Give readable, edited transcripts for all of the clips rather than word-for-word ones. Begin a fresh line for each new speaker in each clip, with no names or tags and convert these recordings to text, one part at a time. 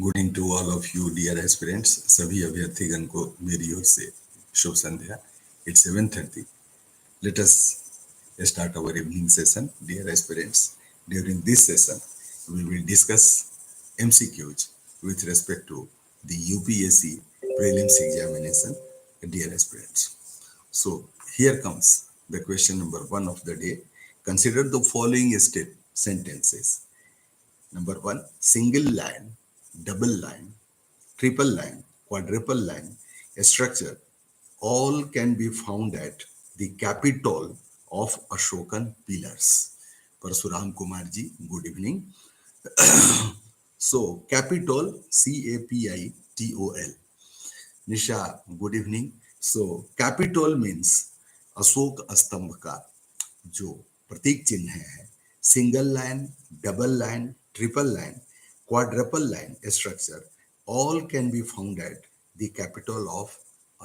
Good evening to all of you dear aspirants. सभी अभ्यर्थीगण को मेरी ओर से शुभ संध्या। It's 7:30. Let us start our evening session, dear aspirants. During this session, we will discuss MCQs with respect to the UPSC prelims examination, dear aspirants. So, here comes the question number one of the day. Consider the following sentences. Number one, single line, double line, triple line, quadruple line, structure, all can be found at the Capitol of Ashokan pillars. Parsuram Kumar ji, good evening. So, Capitol, Capitol. Nisha, good evening. So, Capitol means Ashok स्तंभ का जो प्रतीक चिन्ह है, single line, double line, triple line, quadruple line structure, all can be found at the capital of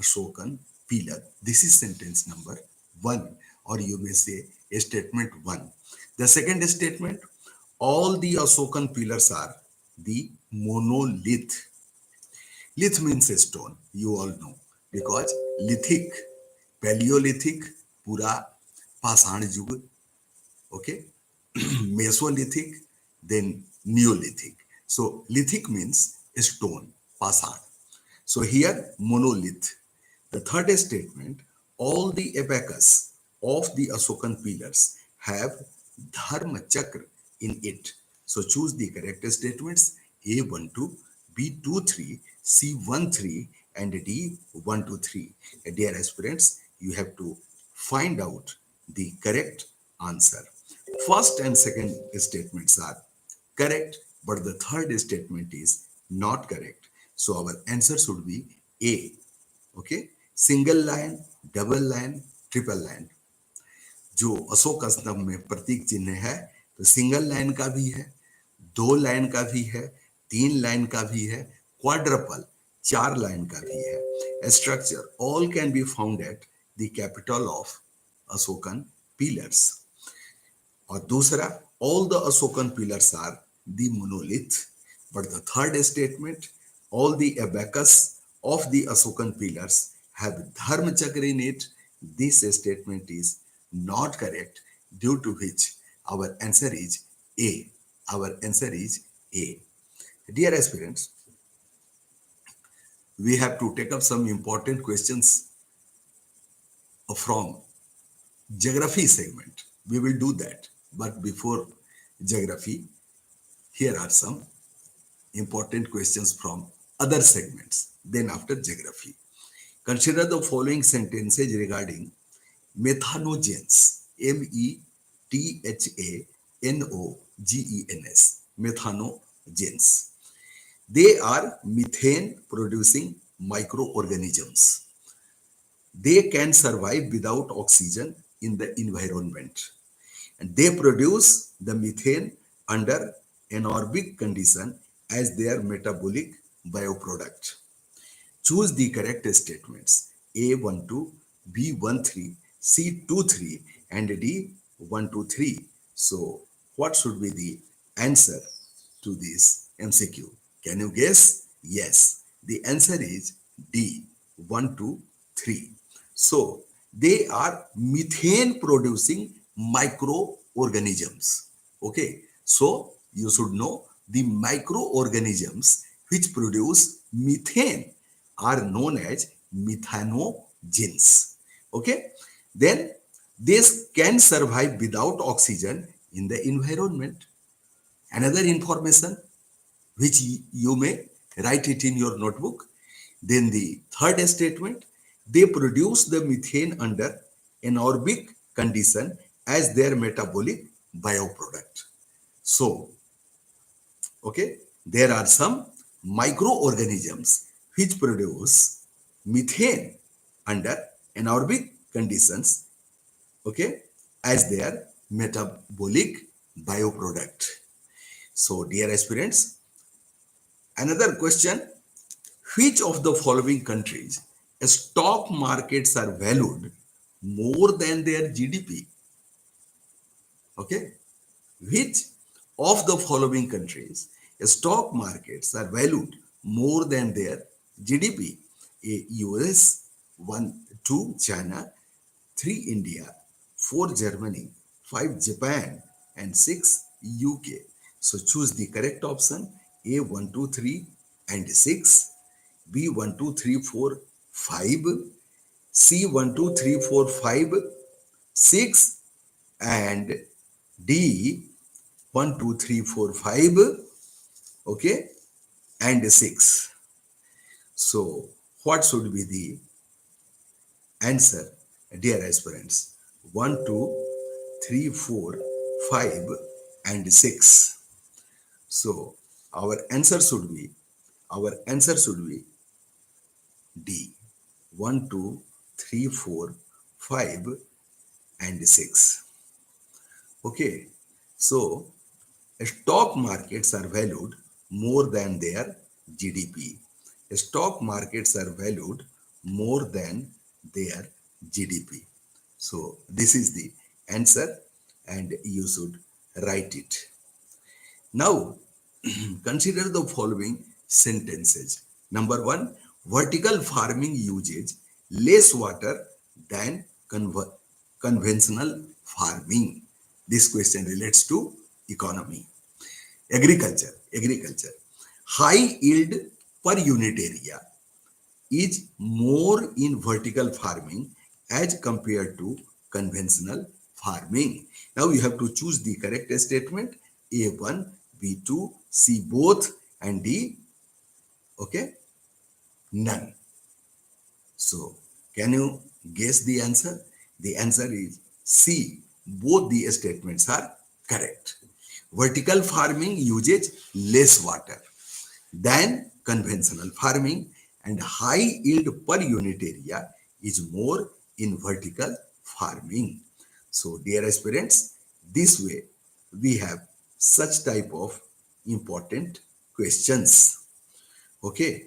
Ashokan pillar. This is sentence number one, or you may say statement one. The second statement, all the Ashokan pillars are the monolith. Lith means a stone, you all know, because lithic, paleolithic, pura पाषाण युग, okay, Mesolithic, then Neolithic. So lithic means stone, pasad. So here monolith. The third statement, all the abacus of the Ashokan pillars have dharma chakra in it. So choose the correct statements A12, B23, C13 and D123. Dear aspirants, you have to find out the correct answer. First and second statements are correct, but the third statement is not correct. So our answer should be A. Okay, single line, double line, triple line जो अशोक स्तंभ में प्रतीक चिन्ह है, तो single line का भी है, दो लाइन का भी है, तीन लाइन का भी है, क्वाड्रपल चार लाइन का भी है. Structure all can be found at the capital of Ashokan pillars. और दूसरा, all the Ashokan pillars are the monolith. But the third statement, all the abacus of the Ashokan pillars have dharma chakra in it. This statement is not correct, due to which our answer is A. Our answer is A. Dear aspirants, we have to take up some important questions from geography segment. We will do that. But before geography, here are some important questions from other segments. Then after geography, consider the following sentences regarding methanogens. Methanogens. Methanogens. They are methane producing microorganisms. They can survive without oxygen in the environment. And they produce the methane under anaerobic condition as their metabolic bioproduct. Choose the correct statements A12, B13, C23 and D123. So what should be the answer to this MCQ? Can you guess? Yes, the answer is D123. So they are methane producing microorganisms. Okay, so you should know the microorganisms which produce methane are known as methanogens. Okay, then this can survive without oxygen in the environment. Another information which you may write it in your notebook. Then the third statement, they produce the methane under anaerobic condition as their metabolic bioproduct. So, okay, there are some microorganisms which produce methane under anaerobic conditions, okay, as their metabolic bioproduct. So, dear aspirants, another question, which of the following countries stock markets are valued more than their GDP? Okay, which of the following countries Stock markets are valued more than their GDP. A US, 1, 2 China, 3 India, 4 Germany, 5 Japan, and 6 UK. So choose the correct option A 1, 2, 3, and 6, B 1, 2, 3, 4, 5, C 1, 2, 3, 4, 5, 6, and D 1, 2, 3, 4, 5, okay, and 6. So what should be the answer, dear aspirants? 1, 2, 3, 4, 5, and 6. So our answer should be D 1, 2, 3, 4, 5, and 6. Okay. So stock markets are valued more than their GDP. Stock markets are valued more than their GDP. So this is the answer and you should write it. Now consider the following sentences. Number one, vertical farming uses less water than conventional farming. This question relates to economy. Agriculture. High yield per unit area is more in vertical farming as compared to conventional farming. Now you have to choose the correct statement. A1, B2, C both, and D, okay, none. So can you guess the answer? The answer is C. Both the statements are correct. Vertical farming uses less water than conventional farming, and high yield per unit area is more in vertical farming. So dear aspirants, this way we have such type of important questions. Okay,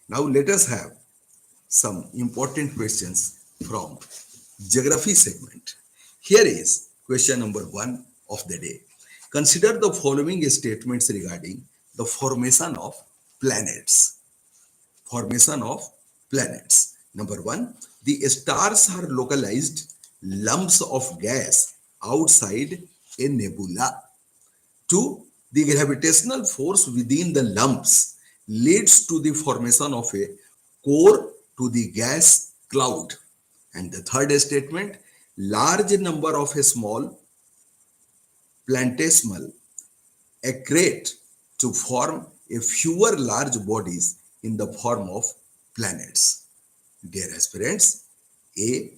now let us have some important questions from geography segment. Here is question number 1 of the day. Consider the following statements regarding the formation of planets. Formation of planets. Number 1, the stars are localized lumps of gas outside a nebula. 2, the gravitational force within the lumps leads to the formation of a core to the gas cloud. And the third statement, large number of a small planetesimal accrete to form a fewer large bodies in the form of planets. Dear aspirants, A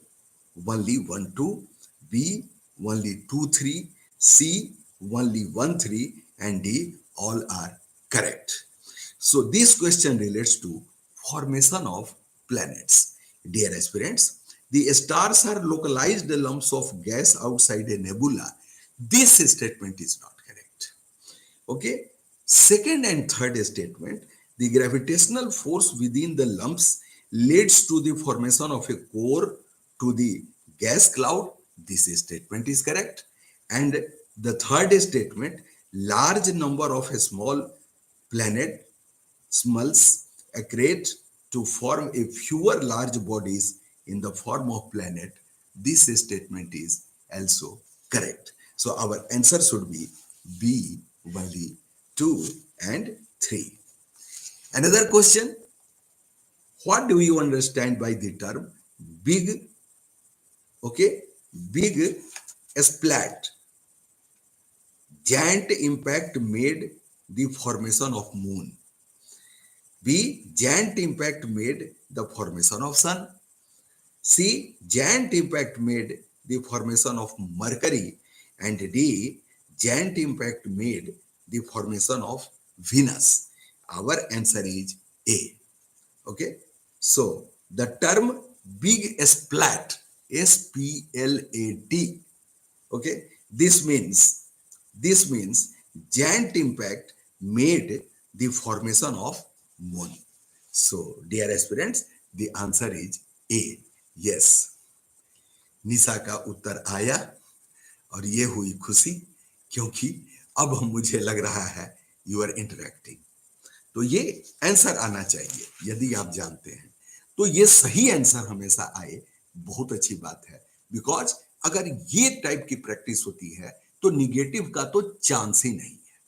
only 1, 2, B only 2, 3, C only 1, 3, and D all are correct. So this question relates to formation of planets. Dear aspirants, the stars are localized lumps of gas outside a nebula. This statement is not correct. Okay. Second and third statement, the gravitational force within the lumps leads to the formation of a core to the gas cloud. This statement is correct. And the third statement, large number of a small planet smells accrete to form a fewer large bodies in the form of planet. This statement is also correct. So our answer should be B only 2 and 3. Another question, what do you understand by the term big, okay, big splat? Giant impact made the formation of moon. B, giant impact made the formation of sun. C, giant impact made the formation of Mercury. And D, giant impact made the formation of Venus. Our answer is A. Okay. So the term big splat, S-P-L-A-T. Okay. This means giant impact made the formation of moon. So dear aspirants, the answer is A. Yes. निशा का उत्तर आया और ये हुई खुशी, क्योंकि अब मुझे लग रहा है यू आर इंटरेक्टिंग। तो ये आंसर आना चाहिए यदि आप जानते हैं। तो ये सही आंसर हमेशा आए, बहुत अच्छी बात है। बिकॉज अगर ये टाइप की प्रैक्टिस होती है तो निगेटिव का तो चांस ही नहीं है।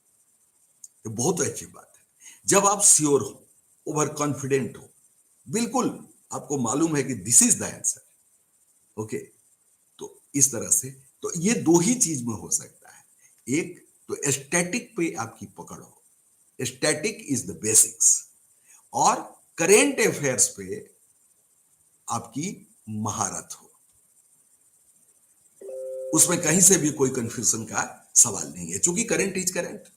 तो बहुत अच्छी बात है जब आप श्योर हो, ओवर कॉन्फिडेंट हो, बिल्कुल आपको मालूम है कि this is the answer. Okay, तो इस तरह से तो ये दो ही चीज में हो सकता है। एक तो स्टैटिक पे आपकी पकड़ हो, स्टैटिक इज द बेसिक्स, और करेंट अफेयर्स पे आपकी महारत हो, उसमें कहीं से भी कोई कंफ्यूजन का सवाल नहीं है, क्योंकि करंट इज करंट।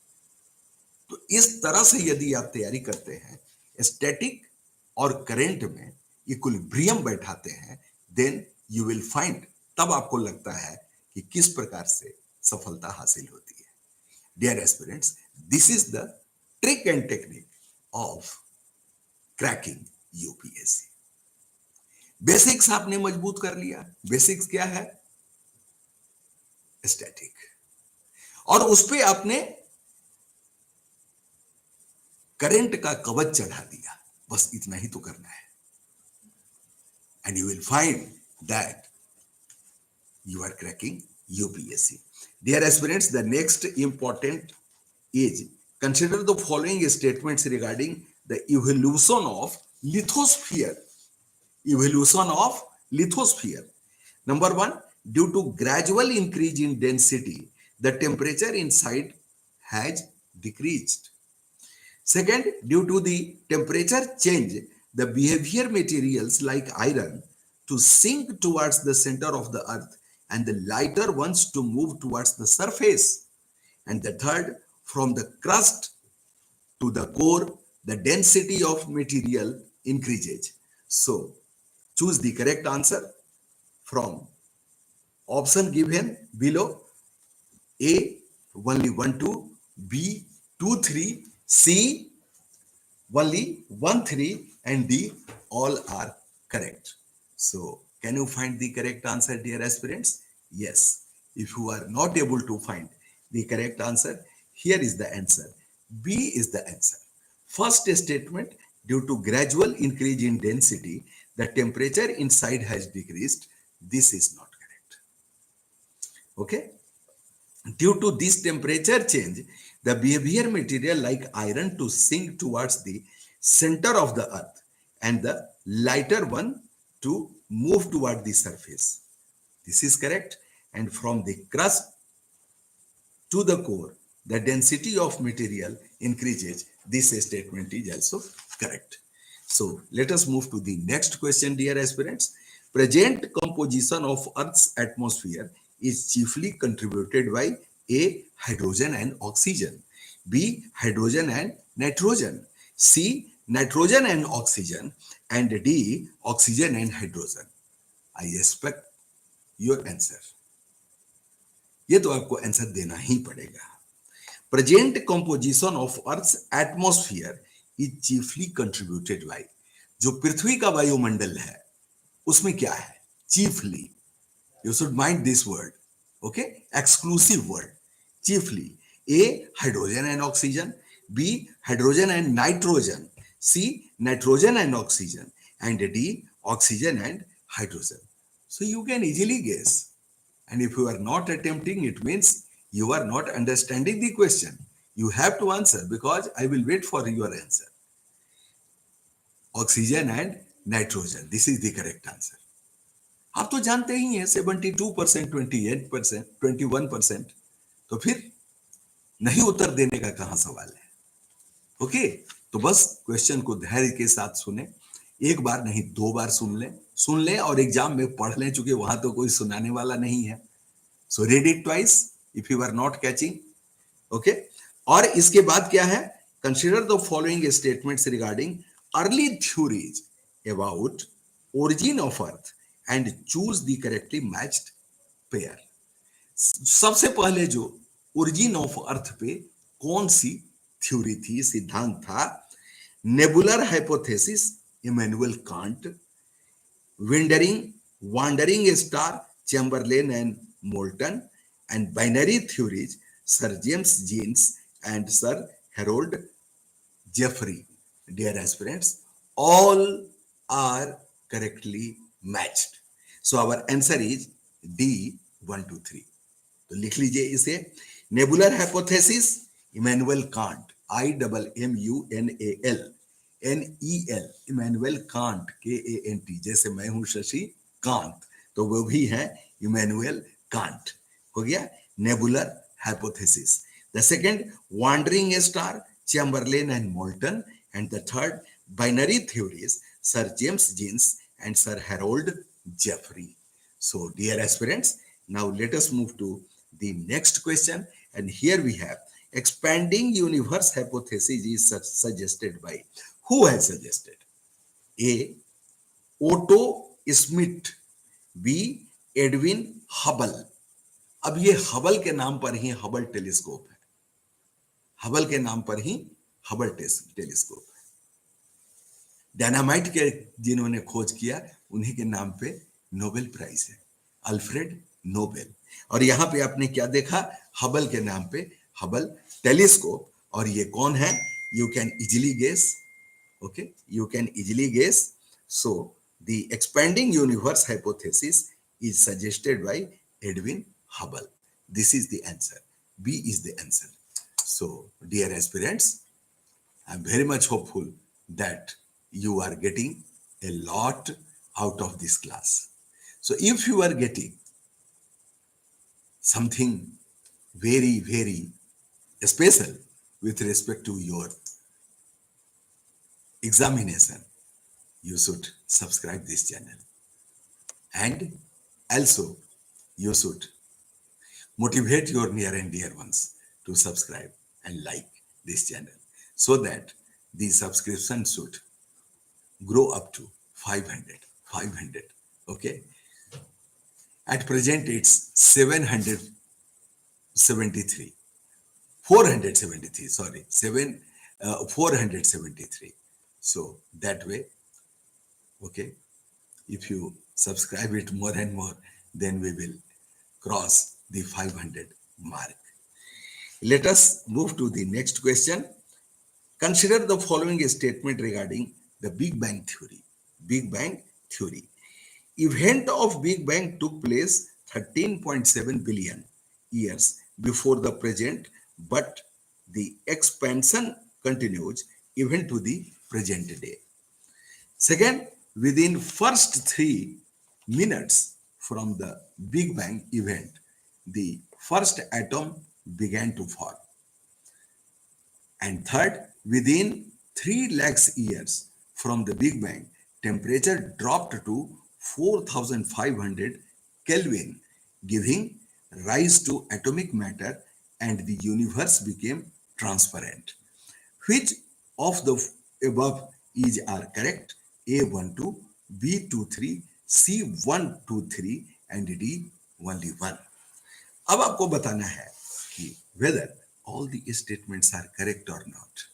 तो इस तरह से यदि आप तैयारी करते हैं, स्टैटिक और करंट में इक्विलिब्रियम बैठाते हैं, देन यू विल फाइंड, तब आपको लगता है कि किस प्रकार से सफलता हासिल होती है। Dear aspirants, this is the trick and technique of cracking UPSC. Basics आपने मजबूत कर लिया। बेसिक्स क्या है? स्टैटिक, और उस पे आपने करंट का कवच चढ़ा दिया। बस इतना ही तो करना है, and you will find that you are cracking UPSC. Dear aspirants, the next important is consider the following statements regarding the evolution of lithosphere. Evolution of lithosphere. Number one, due to gradual increase in density, the temperature inside has decreased. Second, due to the temperature change, the behavior materials like iron to sink towards the center of the earth and the lighter ones to move towards the surface. And the third, from the crust to the core, the density of material increases. So, choose the correct answer from option given below. A, only 1, 2, B, 2, 3, C, only 1, 3, and D, all are correct. So, can you find the correct answer, dear aspirants? Yes. If you are not able to find the correct answer, here is the answer. B is the answer. First statement, due to gradual increase in density, the temperature inside has decreased. This is not correct. Okay? Due to this temperature change, the behavior material like iron to sink towards the center of the earth and the lighter one to move toward the surface. This is correct. And from the crust to the core, the density of material increases. This statement is also correct. So let us move to the next question, dear aspirants. Present composition of Earth's atmosphere is chiefly contributed by A, hydrogen and oxygen, B, hydrogen and nitrogen, C, nitrogen and oxygen, and D, oxygen and hydrogen. I expect your answer. ये तो आपको answer देना ही पड़ेगा। Present composition of earth atmosphere is chiefly contributed by, जो पृथ्वी का वायुमंडल है उसमें क्या है? Chiefly, you should mind this word, okay, exclusive word, chiefly. A, hydrogen and oxygen, B, hydrogen and nitrogen, C, nitrogen and oxygen, and D, oxygen and hydrogen. So you can easily guess. And if you are not attempting, it means you are not understanding the question. You have to answer because I will wait for your answer. Oxygen and nitrogen. This is the correct answer. आप तो जानते ही हैं 72%, 28%, 21%, तो फिर नहीं उत्तर देने का कहां सवाल है? ओके, तो बस क्वेश्चन को धैर्य के साथ सुने, एक बार नहीं 2 बार सुन ले और एग्जाम में पढ़ लें, चूंकि वहां तो कोई सुनाने वाला नहीं है। So read it twice if you are not catching, okay. और इसके बाद क्या है? Consider the following statements regarding early theories about origin of earth and choose the correctly matched pair. सबसे पहले जो ओरिजिन ऑफ अर्थ पे कौन सी थ्योरी थी, सिद्धांत था? Nebular hypothesis, Immanuel Kant, wandering star, Chamberlain and Moulton, and binary theories, Sir James Jeans and Sir Harold, Jeffrey. Dear aspirants, all are correctly matched. So our answer is D 1, 2, 3. तो लिख लीजिए इसे. Nebular hypothesis Immanuel Kant, IMMUNAL NEL, Immanuel Kant, KANT, जैसे मैं हूं शशि कांत, तो वो भी है इमैनुअल कांट. हो गया nebular hypothesis. The second, wandering star, Chamberlain and Moulton. And the third, binary theories, sir James Jeans and Sir Harold Jeffrey. So, dear aspirants, now let us move to the next question. And here we have expanding universe hypothesis is suggested by, who has suggested? A. Otto Schmidt. B. Edwin Hubble. अब ये Hubble के नाम पर ही Hubble telescope है. Hubble के नाम पर ही Hubble telescope है. डायनामाइट के जिन्होंने खोज किया उन्हीं के नाम पे नोबेल प्राइज है, अल्फ्रेड नोबेल. और यहां पे आपने क्या देखा, हबल के नाम पे हबल टेलीस्कोप. और ये कौन है? You can easily guess. Okay, you can easily guess. So the expanding universe hypothesis is suggested by Edwin Hubble. This is the answer. B is the answer. So dear aspirants, I am very much hopeful that you are getting a lot out of this class. So if you are getting something very, very special with respect to your examination, you should subscribe this channel. And also you should motivate your near and dear ones to subscribe and like this channel so that the subscription should grow up to 500. Okay, at present it's 773, 473, sorry, 473. So that way, okay, if you subscribe it more and more, then we will cross the 500 mark. Let us move to the next question. Consider the following statement regarding the Big Bang Theory. Big Bang Theory. Event of Big Bang took place 13.7 billion years before the present, but the expansion continues even to the present day. Second, within first 3 minutes from the Big Bang event, the first atom began to form. And third, within 3 lakhs years from the Big Bang, temperature dropped to 4,500 Kelvin, giving rise to atomic matter and the universe became transparent. Which of the above is are correct? A12, B23, C123 and D only 1. अब आपको बताना है कि whether all the statements are correct or not.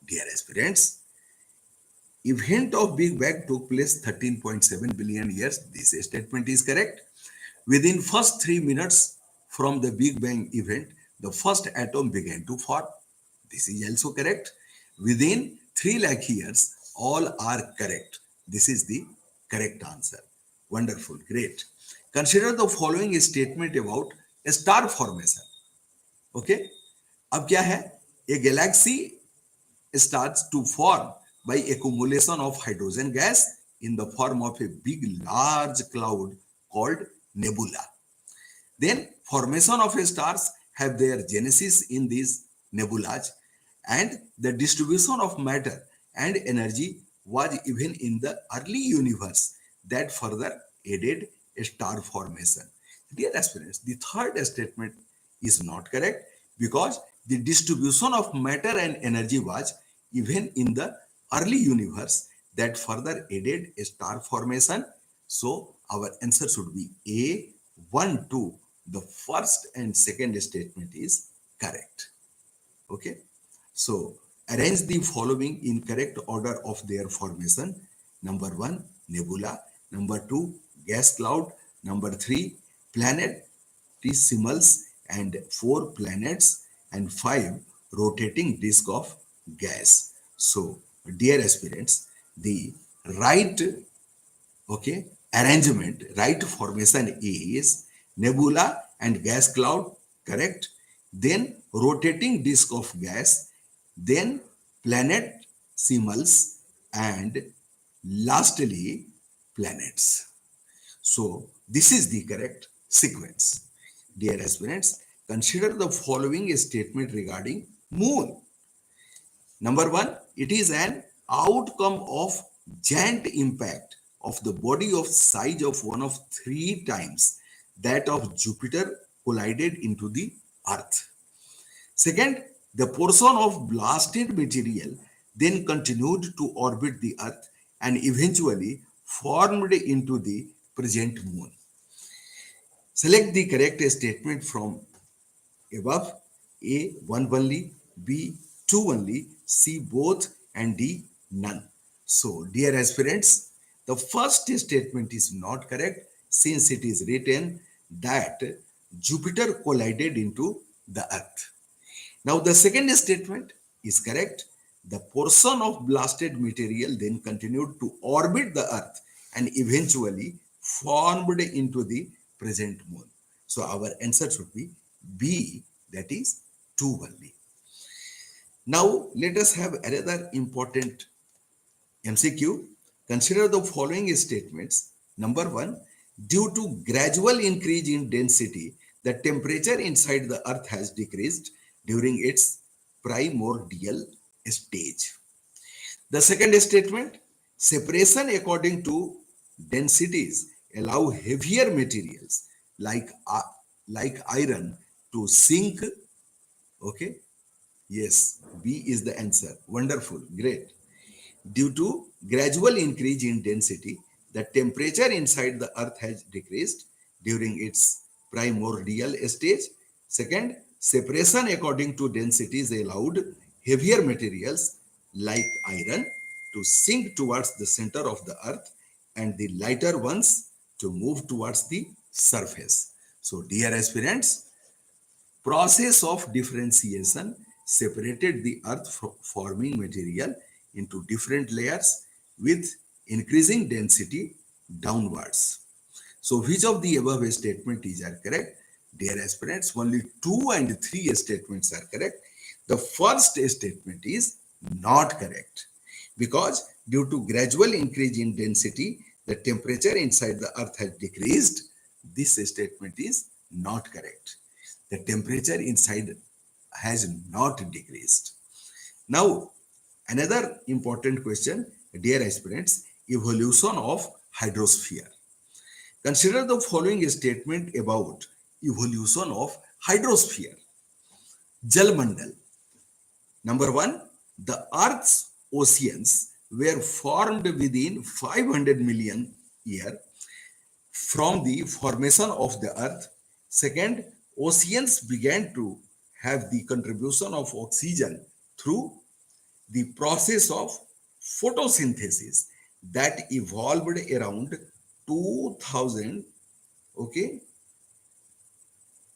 Dear aspirants, event of Big Bang took place 13.7 billion years. This statement is correct. Within first 3 minutes from the Big Bang event, the first atom began to form. This is also correct. Within 3 lakh years, all are correct. This is the correct answer. Wonderful, great. Consider the following statement about a star formation. Okay, अब क्या है? A galaxy starts to form by accumulation of hydrogen gas in the form of a big large cloud called nebula. Then formation of stars have their genesis in these nebulas, and the distribution of matter and energy was even in the early universe that further aided star formation. Dear aspirants, the third statement is not correct because the distribution of matter and energy was even in the early universe that further aided star formation. So our answer should be A1, 2. The first and second statement is correct. Okay. So arrange the following in correct order of their formation. Number 1, nebula. Number 2, gas cloud. Number 3, planetesimals. And 4, planets. And 5, rotating disk of gas. So dear aspirants, the right, okay, arrangement, right formation is nebula and gas cloud, correct, then rotating disk of gas, then planet simals, and lastly planets. So this is the correct sequence. Dear aspirants, consider the following statement regarding moon. Number one, it is an outcome of giant impact of the body of size of one of three times that of Jupiter collided into the Earth. Second, the portion of blasted material then continued to orbit the Earth and eventually formed into the present moon. Select the correct statement from above. A, one only, B, two only, C, both, and D, none. So, dear aspirants, the first statement is not correct since it is written that Jupiter collided into the Earth. Now, the second statement is correct. The portion of blasted material then continued to orbit the Earth and eventually formed into the present moon. So, our answer should be B, that is 2 only. Now, let us have another important MCQ. Consider the following statements. Number one, due to gradual increase in density, the temperature inside the earth has decreased during its primordial stage. The second statement, separation according to densities allow heavier materials like iron to sink. Okay, yes, B is the answer. Wonderful, great. Due to gradual increase in density, the temperature inside the earth has decreased during its primordial stage. Second, separation according to densities allowed heavier materials like iron to sink towards the center of the earth and the lighter ones to move towards the surface. So, dear aspirants, process of differentiation separated the earth from forming material into different layers with increasing density downwards. So which of the above statements are correct? Dear aspirants, only 2 and 3 statements are correct. The first statement is not correct because due to gradual increase in density, the temperature inside the earth has decreased. This statement is not correct. The temperature inside has not decreased. Now, another important question, dear aspirants, evolution of hydrosphere. Consider the following statement about evolution of hydrosphere. Jalmandal. Number one, the Earth's oceans were formed within 500 million years from the formation of the Earth. Second, oceans began to have the contribution of oxygen through the process of photosynthesis that evolved around 2000, okay,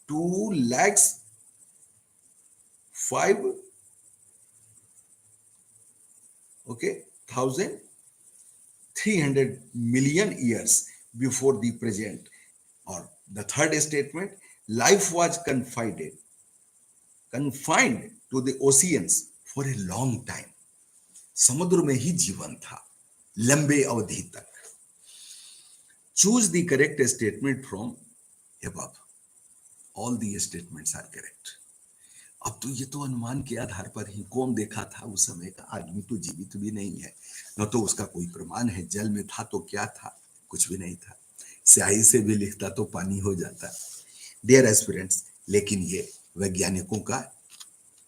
2 lakhs 5, okay, 1300 million years before the present. Or the third statement, life was confined to the oceans for a long time. समुद्र में ही जीवन था लंबे अवधि तक. Choose the correct statement from above. All the statements are correct. अब तो ये तो अनुमान के आधार पर ही, कौन देखा था उस समय का आदमी तो जीवित भी नहीं है, न तो उसका कोई प्रमाण है. जल में था तो क्या था, कुछ भी नहीं था. स्याही से भी लिखता तो पानी हो जाता. डियर एस्पिरेंट्स, लेकिन ये वैज्ञानिकों का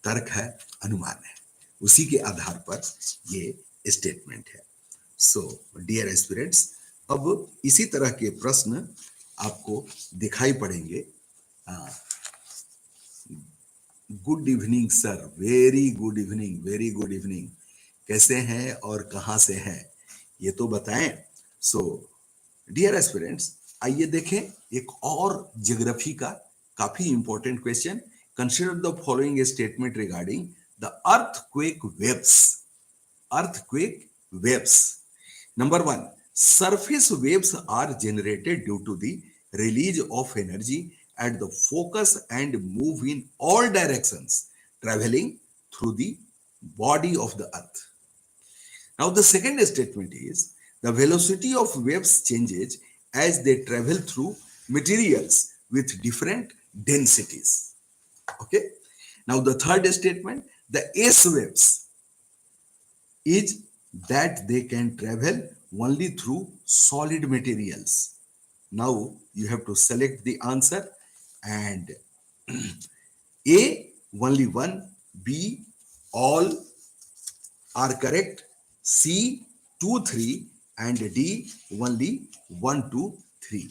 तर्क है, अनुमान है, उसी के आधार पर ये स्टेटमेंट है. सो डियर एस्पिरेंट्स, अब इसी तरह के प्रश्न आपको दिखाई पड़ेंगे. Good evening sir, very good evening, very good evening. कैसे हैं और कहां से हैं ये तो बताएं. सो डियर एस्पिरेंट्स, आइए देखें एक और ज्योग्राफी का काफी important question. Consider the following statement regarding The earthquake waves. Earthquake waves. Number one, surface waves are generated due to the release of energy at the focus and move in all directions, traveling through the body of the earth. Now, the second statement is the velocity of waves changes as they travel through materials with different densities. Okay. Now, the third statement, the S waves is that they can travel only through solid materials. Now, you have to select the answer, and A only one, B all are correct, C 2, 3, and D only 1, 2, 3.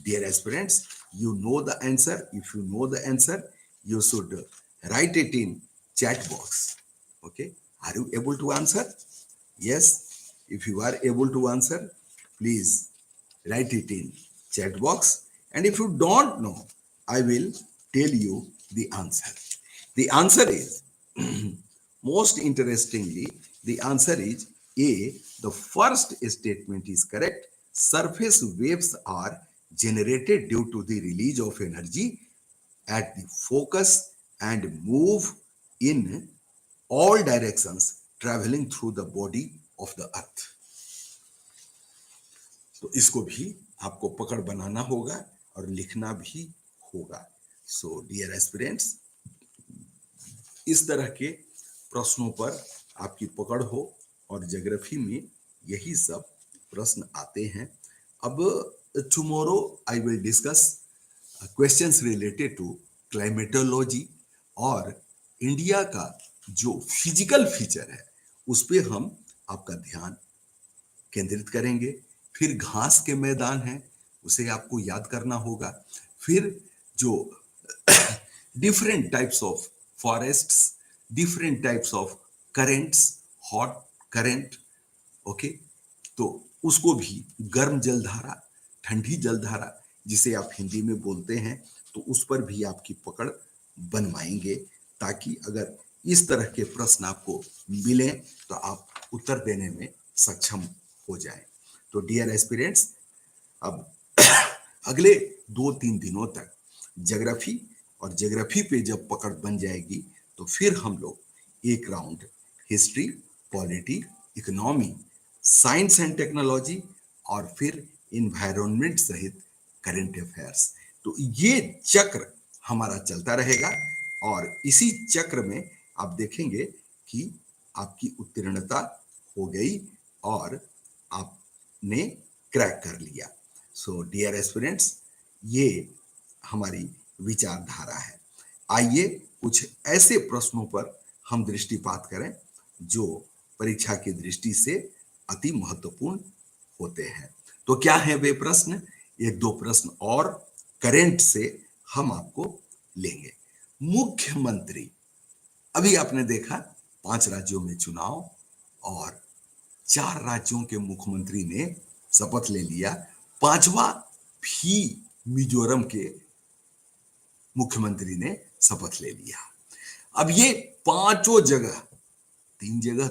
Dear aspirants, you know the answer. If you know the answer, you should write it in chat box. Okay, are you able to answer? Yes, if you are able to answer, please write it in chat box. And if you don't know, I will tell you the answer. The answer is, most interestingly, the answer is A. The first statement is correct. Surface waves are generated due to the release of energy at the focus and move in all directions, traveling through the body of the earth. तो इसको भी आपको पकड़ बनाना होगा और लिखना भी होगा. सो डियर एस्पिरेंट्स, इस तरह के प्रश्नों पर आपकी पकड़ हो, और ज्योग्राफी में यही सब प्रश्न आते हैं. अब tomorrow I will discuss questions related to climatology, और इंडिया का जो फिजिकल फीचर है उस पर हम आपका ध्यान केंद्रित करेंगे. फिर घास के मैदान हैं, उसे आपको याद करना होगा. फिर जो different types of forests, different types of currents, hot current, okay, तो उसको भी गर्म जलधारा, ठंडी जलधारा जिसे आप हिंदी में बोलते हैं, तो उस पर भी आपकी पकड़ बनवाएंगे, ताकि अगर इस तरह के प्रश्न आपको मिले तो आप उत्तर देने में सक्षम हो जाएं. तो डियर एस्पिरेंट्स, अब अगले 2-3 दिनों तक ज्योग्राफी, और ज्योग्राफी पे जब पकड़ बन जाएगी तो फिर हम लोग एक round history, polity, economy, science and technology, और फिर इन्वायरमेंट सहित करंट अफेयर्स. तो ये चक्र हमारा चलता रहेगा, और इसी चक्र में आप देखेंगे कि आपकी उत्तीर्णता हो गई और आपने क्रैक कर लिया. सो डियर एस्पिरेंट्स, ये हमारी विचारधारा है. आइए कुछ ऐसे प्रश्नों पर हम दृष्टिपात करें जो परीक्षा की दृष्टि से अति महत्वपूर्ण होते हैं. तो क्या है वे प्रश्न? 1-2 प्रश्न और करंट से हम आपको लेंगे. मुख्यमंत्री, अभी आपने देखा 5 राज्यों में चुनाव, और 4 राज्यों के मुख्यमंत्री ने शपथ ले लिया. 5वां भी मिजोरम के मुख्यमंत्री ने शपथ ले लिया. अब ये पांचों जगह, 3 जगह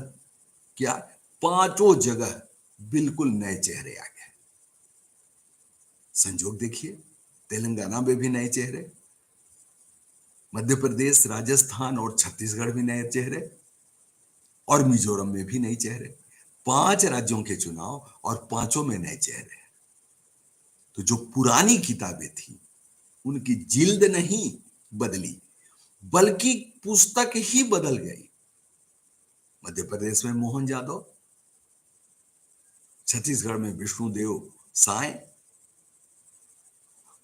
क्या, 5 जगह बिल्कुल नए चेहरे आ गए. संजोग देखिए, तेलंगाना में भी नए चेहरे, मध्य प्रदेश, राजस्थान और छत्तीसगढ़ भी नए चेहरे, और मिजोरम में भी नए चेहरे. 5 राज्यों के चुनाव और 5 में नए चेहरे. तो जो पुरानी किताबें थी उनकी जिल्द नहीं बदली, बल्कि पुस्तक ही बदल गई. मध्य प्रदेश में मोहन यादव, छत्तीसगढ़ में विष्णुदेव साय,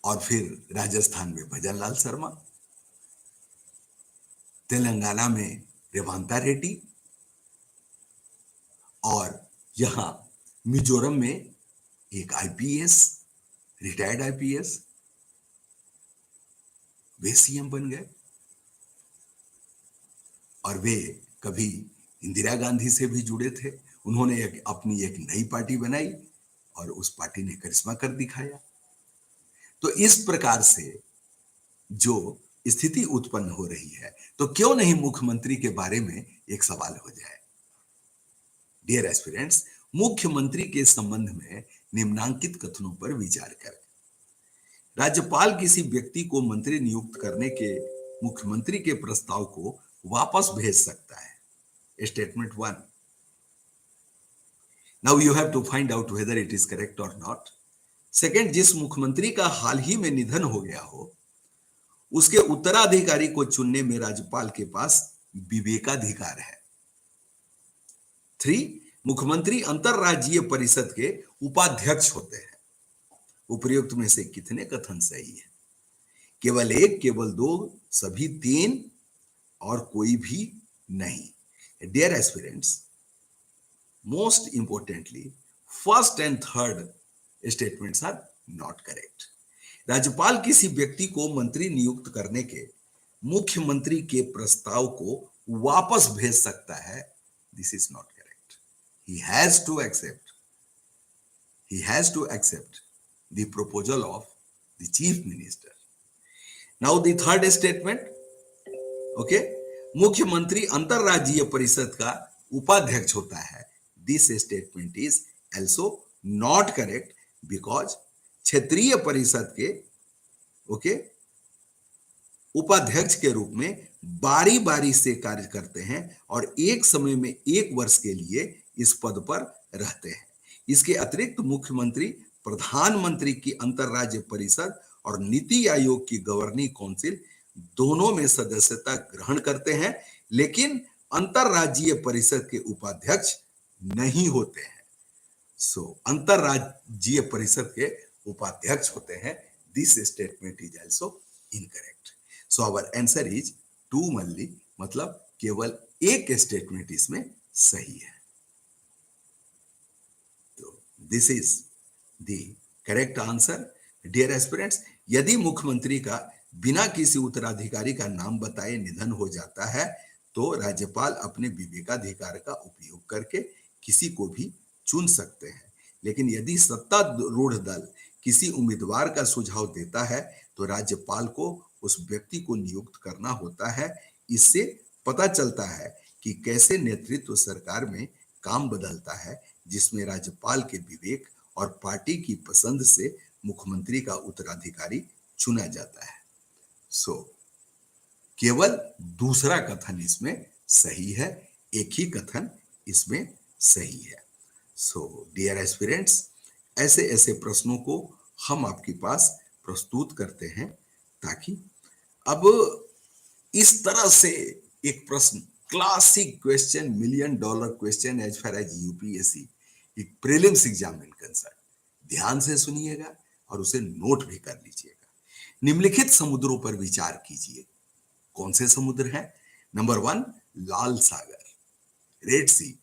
और फिर राजस्थान में भजनलाल शर्मा, तेलंगाना में रेवांता रेड्डी, और यहां मिजोरम में एक आईपीएस, रिटायर्ड आईपीएस, वे सीएम बन गए. और वे कभी इंदिरा गांधी से भी जुड़े थे. उन्होंने अपनी एक नई पार्टी बनाई और उस पार्टी ने करिश्मा कर दिखाया. तो इस प्रकार से जो स्थिति उत्पन्न हो रही है, तो क्यों नहीं मुख्यमंत्री के बारे में एक सवाल हो जाए। डियर एस्पिरेंट्स, मुख्यमंत्री के संबंध में निम्नांकित कथनों पर विचार करें। राज्यपाल किसी व्यक्ति को मंत्री नियुक्त करने के मुख्यमंत्री के प्रस्ताव को वापस भेज सकता है। Statement 1। Now you have to find out whether it is correct और नॉट। सेकंड, जिस मुख्यमंत्री का हाल ही में निधन हो गया हो, उसके उत्तराधिकारी को चुनने में राज्यपाल के पास विवेकाधिकार है। 3, मुख्यमंत्री अंतरराज्यीय परिषद के उपाध्यक्ष होते हैं। उपर्युक्त में से कितने कथन सही है? केवल 1, केवल 2, सभी 3 और कोई भी नहीं। Dear aspirants, most importantly first and third statements are not correct. राज्यपाल किसी व्यक्ति को मंत्री नियुक्त करने के मुख्यमंत्री के प्रस्ताव को वापस भेज सकता है। This is not correct. He has to accept the proposal of the chief minister. Now the third statement, okay, मुख्यमंत्री अंतरराज्यीय परिषद का उपाध्यक्ष होता है। This statement is also not correct because क्षेत्रीय परिषद के ओके उपाध्यक्ष के रूप में बारी बारी से कार्य करते हैं और एक समय में 1 वर्ष के लिए इस पद पर रहते हैं। इसके अतिरिक्त मुख्यमंत्री प्रधानमंत्री की अंतरराज्य परिषद और नीति आयोग की गवर्निंग काउंसिल दोनों में सदस्यता ग्रहण करते हैं, लेकिन अंतरराज्यीय परिषद के उपाध्यक्ष नहीं होते हैं। सो अंतरराज्यीय परिषद के उपाध्यक्ष होते हैं। This statement is also incorrect. So our answer is 2 only, मतलब केवल एक स्टेटमेंट इसमें सही है। तो this is the correct answer. Dear aspirants, यदि मुख्यमंत्री का बिना किसी उत्तराधिकारी का नाम बताए निधन हो जाता है तो राज्यपाल अपने विवेकाधिकार का उपयोग करके किसी को भी चुन सकते हैं, लेकिन यदि सत्तारूढ़ दल किसी उम्मीदवार का सुझाव देता है तो राज्यपाल को उस व्यक्ति को नियुक्त करना होता है। इससे पता चलता है कि कैसे नेतृत्व सरकार में काम बदलता है, जिसमें राज्यपाल के विवेक और पार्टी की पसंद से मुख्यमंत्री का उत्तराधिकारी चुना जाता है। सो केवल दूसरा कथन इसमें सही है, एक ही कथन इसमें सही है। सो डियर एस्पिरेंट्स, ऐसे ऐसे प्रश्नों को हम आपके पास प्रस्तुत करते हैं ताकि अब इस तरह से एक प्रश्न, classic question, $1 million question as far as UPSC एक प्रीलिम्स एग्जाम इन कंसर्न, ध्यान से सुनिएगा और उसे नोट भी कर लीजिएगा। निम्नलिखित समुद्रों पर विचार कीजिए। कौन से समुद्र हैं? नंबर 1 लाल सागर, रेड सी।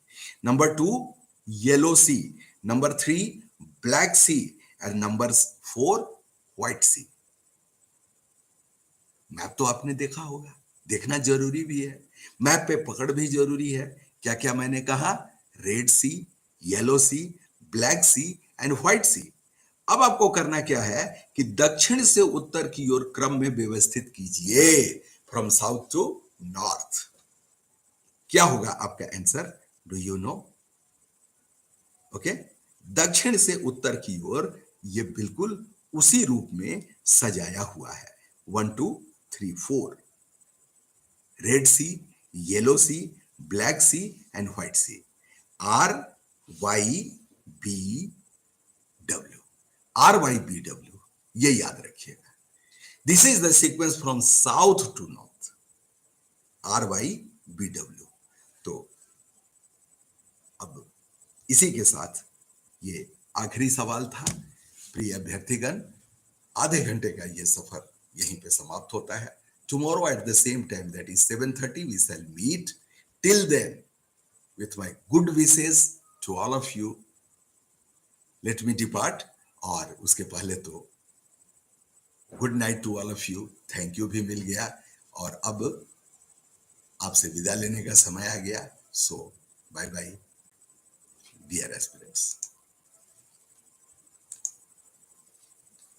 नंबर 2 येलो सी। नंबर 3 ब्लैक सी और नंबर 4 व्हाइट सी। मैप तो आपने देखा होगा, देखना जरूरी भी है। मैप पे पकड़ भी जरूरी है। क्या क्या मैंने कहा? Red sea, yellow sea, black sea and white sea. अब आपको करना क्या है कि दक्षिण से उत्तर की ओर क्रम में व्यवस्थित कीजिए, फ्रॉम साउथ टू नॉर्थ। क्या होगा आपका answer? Do you know? Okay, दक्षिण से उत्तर की ओर ये बिल्कुल उसी रूप में सजाया हुआ है। 1 2 3 4, red sea, yellow sea, black sea and white sea. RYBW, RYBW, ये याद रखिएगा। This is the sequence from south to north, RYBW। तो अब इसी के साथ ये आखिरी सवाल था। प्रिय अभ्यर्थीगण, आधे घंटे का ये सफर यहीं पे समाप्त होता है। Tomorrow at the same time, that is 7:30, we shall meet. Till then, with my good wishes to all of you, let me depart. और उसके पहले तो good night to all of you, thank you भी मिल गया और अब आपसे विदा लेने का समय आ गया। सो बाय बाय डियर एस्पिरेंट्स।